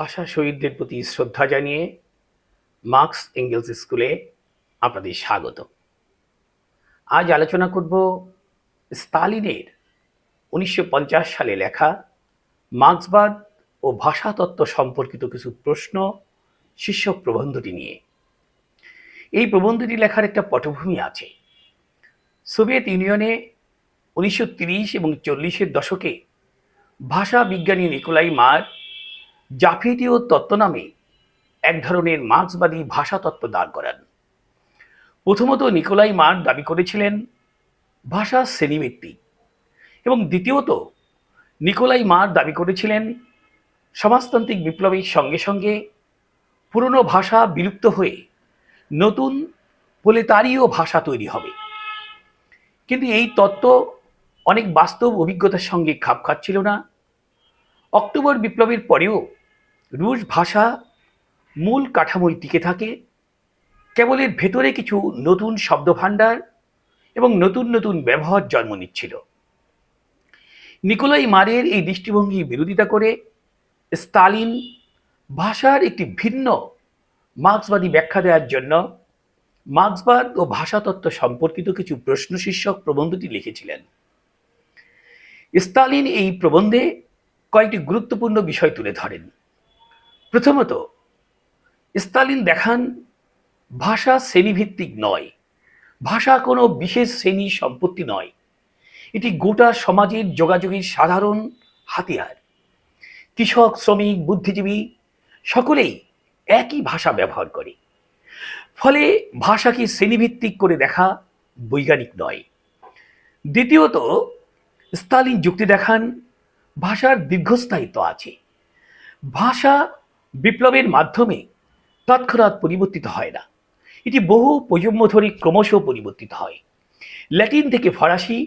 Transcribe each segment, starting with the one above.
ভাষা শহীদদের প্রতি শ্রদ্ধা জানিয়ে মার্কস এঙ্গেলস স্কুলে আপনাদের স্বাগত। আজ আলোচনা করব স্তালিনের 1950 সালে লেখা মার্ক্সবাদ ও ভাষাতত্ত্ব সম্পর্কিত কিছু প্রশ্ন শীর্ষক প্রবন্ধটি নিয়ে। এই প্রবন্ধটি লেখার একটা পটভূমি আছে। সোভিয়েত ইউনিয়নে 1930 এবং 40-এর দশকে ভাষা বিজ্ঞানী নিকোলাই মার জাফেটীয় তত্ত্ব নামে এক ধরনের মার্ক্সবাদী ভাষাতত্ত্ব দাঁড় করান। প্রথমত নিকোলাই মার দাবি করেছিলেন ভাষা শ্রেণীভিত্তিক, এবং দ্বিতীয়ত নিকোলাই মার দাবি করেছিলেন সমাজতান্ত্রিক বিপ্লবের সঙ্গে সঙ্গে পুরনো ভাষা বিলুপ্ত হয়ে নতুন প্রলেতারীয় ভাষা তৈরি হবে। কিন্তু এই তত্ত্ব অনেক বাস্তব অভিজ্ঞতার সঙ্গে খাপ খাচ্ছিল না। অক্টোবর বিপ্লবের পরেও রুশ ভাষা মূল কাঠামোয় টিকে থাকে, কেবল এর ভেতরে কিছু নতুন শব্দভাণ্ডার এবং নতুন নতুন ব্যবহার জন্ম নিচ্ছিল। নিকোলাই মারের এই দৃষ্টিভঙ্গির বিরোধিতা করে স্তালিন ভাষার একটি ভিন্ন মার্ক্সবাদী ব্যাখ্যা দেওয়ার জন্য মার্ক্সবাদ ও ভাষাতত্ত্ব সম্পর্কিত কিছু প্রশ্ন শীর্ষক প্রবন্ধটি লিখেছিলেন। স্তালিন এই প্রবন্ধে কয়েকটি গুরুত্বপূর্ণ বিষয় তুলে ধরেন। প্রথমত, স্তালিন দেখান ভাষা শ্রেণীভিত্তিক নয়, ভাষা কোনো বিশেষ শ্রেণী সম্পত্তি নয়, এটি গোটা সমাজের যোগাযোগের সাধারণ হাতিয়ার। কৃষক, শ্রমিক, বুদ্ধিজীবী সকলেই একই ভাষা ব্যবহার করে। ফলে ভাষাকে শ্রেণীভিত্তিক করে দেখা বৈজ্ঞানিক নয়। দ্বিতীয়ত, স্তালিন যুক্তি দেখান ভাষার দীর্ঘস্থায়িত্ব আছে। ভাষা বিপ্লবের মাধ্যমে তৎক্ষণাৎ পরিবর্তিত হয় না, এটি বহু প্রজন্ম ধরে ক্রমশ পরিবর্তিত হয়। ল্যাটিন থেকে ফরাসি,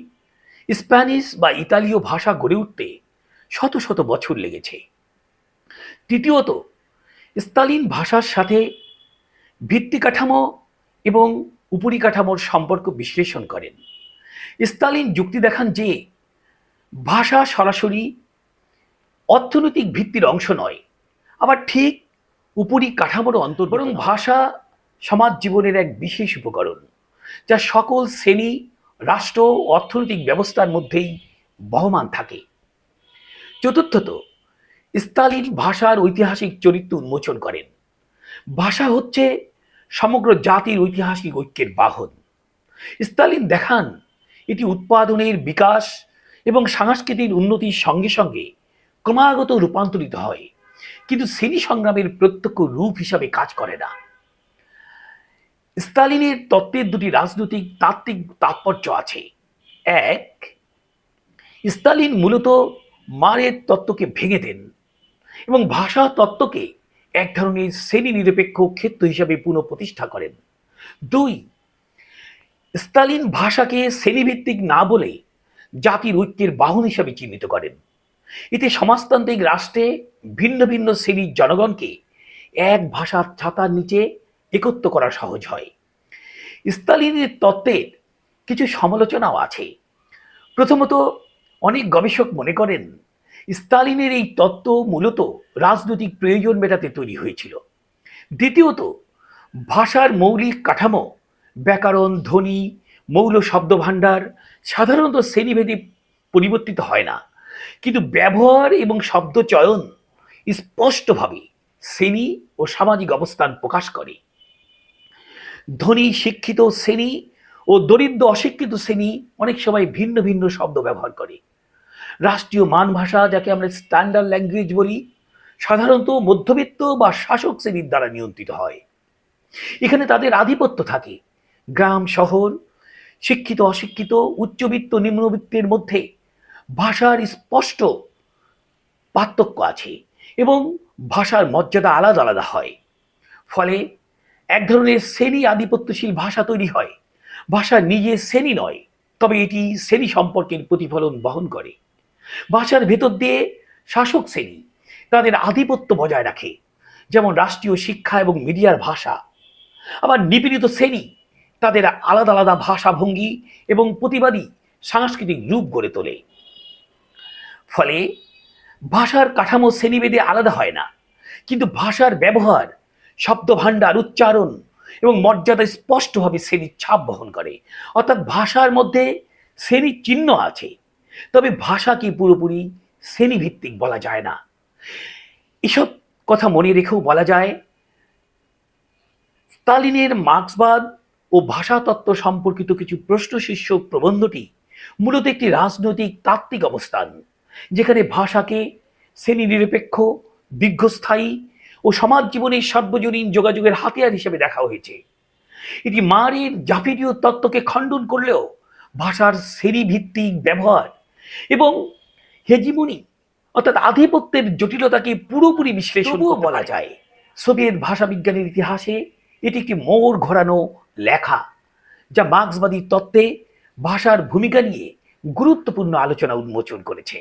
স্প্যানিশ বা ইতালীয় ভাষা গড়ে উঠতে শত শত বছর লেগেছে। তৃতীয়ত, স্তালিন ভাষার সাথে ভিত্তিকাঠামো এবং উপরিকাঠামোর সম্পর্ক বিশ্লেষণ করেন। স্তালিন যুক্তি দেখান যে ভাষা সরাসরি অর্থনৈতিক ভিত্তির অংশ নয়, আবার ঠিক উপরিকাঠামোর অন্তর্গত, বরং ভাষা সমাজ জীবনের এক বিশেষ উপকরণ, যা সকল শ্রেণী, রাষ্ট্র ও অর্থনৈতিক ব্যবস্থার মধ্যেই বহমান থাকে। চতুর্থত, স্তালিন ভাষার ঐতিহাসিক চরিত্র উন্মোচন করেন। ভাষা হচ্ছে সমগ্র জাতির ঐতিহাসিক ঐক্যের বাহন। স্তালিন দেখান এটি উৎপাদনের বিকাশ এবং সাংস্কৃতিক উন্নতির সঙ্গে সঙ্গে ক্রমাগত রূপান্তরিত হয়, কিন্তু শ্রেণী সংগ্রামের প্রত্যক্ষ রূপ হিসাবে কাজ করে না। স্তালিনের তত্ত্বের দুটি রাজনৈতিক তাত্ত্বিক তাৎপর্য আছে। এক, স্তালিন মূলত মারের তত্ত্বকে ভেঙে দেন এবং ভাষা তত্ত্বকে এক ধরনের শ্রেণী নিরপেক্ষ ক্ষেত্র হিসাবে পুনঃপ্রতিষ্ঠা করেন। দুই, স্তালিন ভাষাকে শ্রেণীভিত্তিক না বলে জাতির ঐক্যের বাহন হিসাবে চিহ্নিত করেন। এতে সমাজতান্ত্রিক রাষ্ট্রে ভিন্ন ভিন্ন শ্রেণীর জনগণকে এক ভাষার ছাতার নিচে একত্র করা সহজ হয়। স্তালিনের তত্ত্বের কিছু সমালোচনাও আছে। প্রথমত, অনেক গবেষক মনে করেন স্তালিনের এই তত্ত্ব মূলত রাজনৈতিক প্রয়োজন মেটাতে তৈরি হয়েছিল। দ্বিতীয়ত, ভাষার মৌলিক কাঠামো, ব্যাকরণ, ধ্বনি, মৌল শব্দভাণ্ডার সাধারণত শ্রেণীভেদে পরিবর্তিত হয় না, কিন্তু ব্যবহার এবং শব্দ চয়ন স্পষ্টভাবে শ্রেণী ও সামাজিক অবস্থান প্রকাশ করে। ধনী শিক্ষিত শ্রেণী ও দরিদ্র অশিক্ষিত শ্রেণী অনেক সময় ভিন্ন ভিন্ন শব্দ ব্যবহার করে। রাষ্ট্রীয় মান ভাষা, যাকে আমরা স্ট্যান্ডার্ড ল্যাঙ্গুয়েজ বলি, সাধারণত মধ্যবিত্ত বা শাসক শ্রেণীর দ্বারা নিয়ন্ত্রিত হয়। এখানে তাদের আধিপত্য থাকে। গ্রাম, শহর, শিক্ষিত অশিক্ষিত, উচ্চবিত্ত নিম্নবিত্তের মধ্যে ভাষার স্পষ্ট পার্থক্য আছে এবং ভাষার মর্যাদা আলাদা আলাদা হয়। ফলে এক ধরনের শ্রেণী আধিপত্যশীল ভাষা তৈরি হয়। ভাষা নিজে শ্রেণী নয়, তবে এটি শ্রেণী সম্পর্কের প্রতিফলন বহন করে। ভাষার ভেতর দিয়ে শাসক শ্রেণী তাদের আধিপত্য বজায় রাখে, যেমন রাষ্ট্রীয় শিক্ষা এবং মিডিয়ার ভাষা। আবার নিপীড়িত শ্রেণী তাদের আলাদা আলাদা ভাষা ভঙ্গি এবং প্রতিবাদী সাংস্কৃতিক রূপ গড়ে তোলে। ফলে ভাষার কাঠামো শ্রেণীভেদে আলাদা হয় না, কিন্তু ভাষার ব্যবহার, শব্দভাণ্ডার, উচ্চারণ এবং মর্যাদা স্পষ্টভাবে শ্রেণীর ছাপ বহন করে। অর্থাৎ ভাষার মধ্যে শ্রেণীর চিহ্ন আছে, তবে ভাষাকে পুরোপুরি শ্রেণীভিত্তিক বলা যায় না। এসব কথা মনে রেখেও বলা যায়, স্তালিনের মার্ক্সবাদ ও ভাষাতত্ত্ব সম্পর্কিত কিছু প্রশ্ন শীর্ষক প্রবন্ধটি মূলত একটি রাজনৈতিক তাত্ত্বিক অবস্থান, যেখানে ভাষাকে শ্রেণীনিরপেক্ষ, দীর্ঘস্থায়ী ও সমাজ জীবনের সার্বজনীন যোগাযোগের হাতিয়ার হিসেবে দেখা হয়েছে। এটি মারের জাফিরীয় তত্ত্বকে খণ্ডন করলেও ভাষার শ্রেণীভিত্তিক ব্যবহার এবং হেজিমনি অর্থাৎ আধিপত্যের জটিলতাকে পুরোপুরি বিশ্লেষণ বলা যায়। সোভিয়েত ভাষাবিজ্ঞানের ইতিহাসে এটি একটি মোড় ঘোরানো লেখা, যা মার্ক্সবাদী তত্ত্বে ভাষার ভূমিকা নিয়ে গুরুত্বপূর্ণ আলোচনা উন্মোচন করেছে।